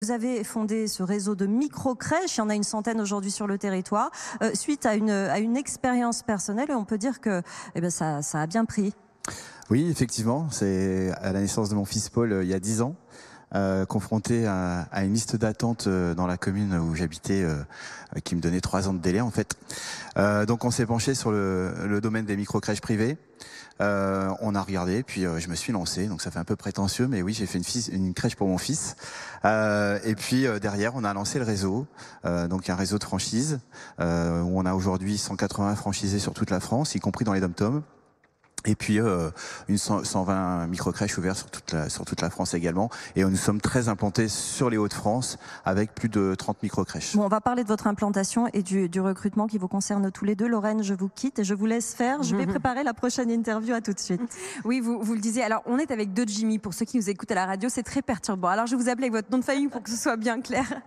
Vous avez fondé ce réseau de micro-crèches, il y en a une centaine aujourd'hui sur le territoire, suite à une expérience personnelle, et on peut dire que ça a bien pris. Oui, effectivement, c'est à la naissance de mon fils Paul il y a 10 ans, confronté à une liste d'attente dans la commune où j'habitais, qui me donnait 3 ans de délai en fait. Donc on s'est penché sur le domaine des micro-crèches privées. On a regardé, puis je me suis lancé, donc ça fait un peu prétentieux, mais oui, j'ai fait une crèche pour mon fils. Et puis derrière, on a lancé le réseau, donc un réseau de franchises, où on a aujourd'hui 180 franchisés sur toute la France, y compris dans les dom-toms. Et puis 120 micro-crèches ouvertes sur toute la France également. Et nous sommes très implantés sur les Hauts-de-France avec plus de 30 micro-crèches. Bon, on va parler de votre implantation et du recrutement qui vous concerne tous les deux. Lorraine, je vous quitte et je vous laisse faire. Je vais préparer la prochaine interview. À tout de suite. Oui, vous le disiez. Alors, on est avec deux Jimmy. Pour ceux qui nous écoutent à la radio, c'est très perturbant. Alors, je vais vous appeler avec votre nom de famille pour que ce soit bien clair.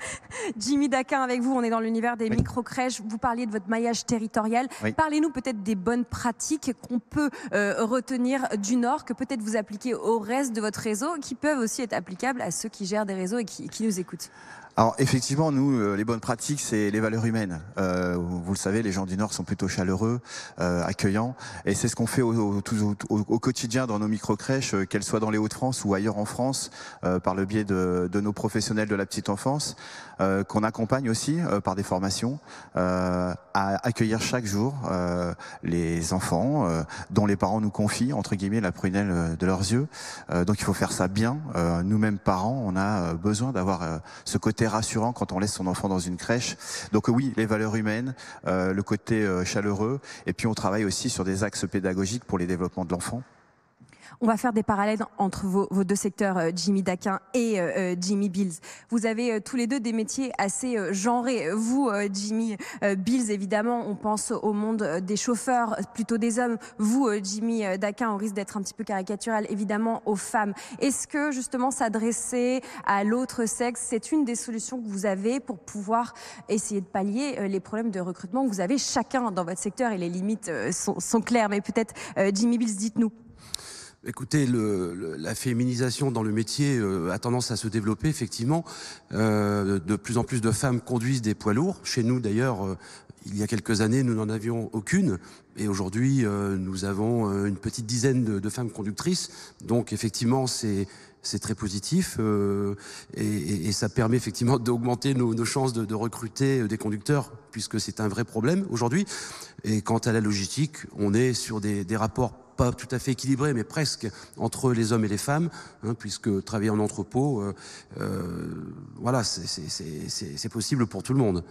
Jimmy Daquin avec vous. On est dans l'univers des micro-crèches. Vous parliez de votre maillage territorial. Oui. Parlez-nous peut-être des bonnes pratiques qu'on peut retenir du Nord, que peut-être vous appliquez au reste de votre réseau, qui peuvent aussi être applicables à ceux qui gèrent des réseaux et qui nous écoutent. Alors effectivement, nous, les bonnes pratiques, c'est les valeurs humaines. Vous le savez, les gens du Nord sont plutôt chaleureux, accueillants, et c'est ce qu'on fait au quotidien dans nos micro-crèches, qu'elles soient dans les Hauts-de-France ou ailleurs en France, par le biais de nos professionnels de la petite enfance, qu'on accompagne aussi par des formations, à accueillir chaque jour les enfants dont les parents nous confient, entre guillemets, la prunelle de leurs yeux. Donc il faut faire ça bien. Nous-mêmes, parents, on a besoin d'avoir ce côté rassurant quand on laisse son enfant dans une crèche. Donc oui, les valeurs humaines, le côté chaleureux, et puis on travaille aussi sur des axes pédagogiques pour les développements de l'enfant. On va faire des parallèles entre vos deux secteurs, Jimmy Daquin et Jimmy Bills. Vous avez tous les deux des métiers assez genrés. Vous, Jimmy Bills, évidemment, on pense au monde des chauffeurs, plutôt des hommes. Vous, Jimmy Daquin, on risque d'être un petit peu caricatural, évidemment, aux femmes. Est-ce que, justement, s'adresser à l'autre sexe, c'est une des solutions que vous avez pour pouvoir essayer de pallier les problèmes de recrutement que vous avez chacun dans votre secteur, et les limites sont claires. Mais peut-être, Jimmy Bills, dites-nous. Écoutez, la féminisation dans le métier a tendance à se développer, effectivement. De plus en plus de femmes conduisent des poids lourds. Chez nous, d'ailleurs, il y a quelques années, nous n'en avions aucune. Et aujourd'hui, nous avons une petite dizaine de femmes conductrices. Donc, effectivement, c'est très positif et ça permet effectivement d'augmenter nos chances de recruter des conducteurs, puisque c'est un vrai problème aujourd'hui. Et quant à la logistique, on est sur des rapports pas tout à fait équilibré, mais presque, entre les hommes et les femmes, hein, puisque travailler en entrepôt, voilà, c'est possible pour tout le monde.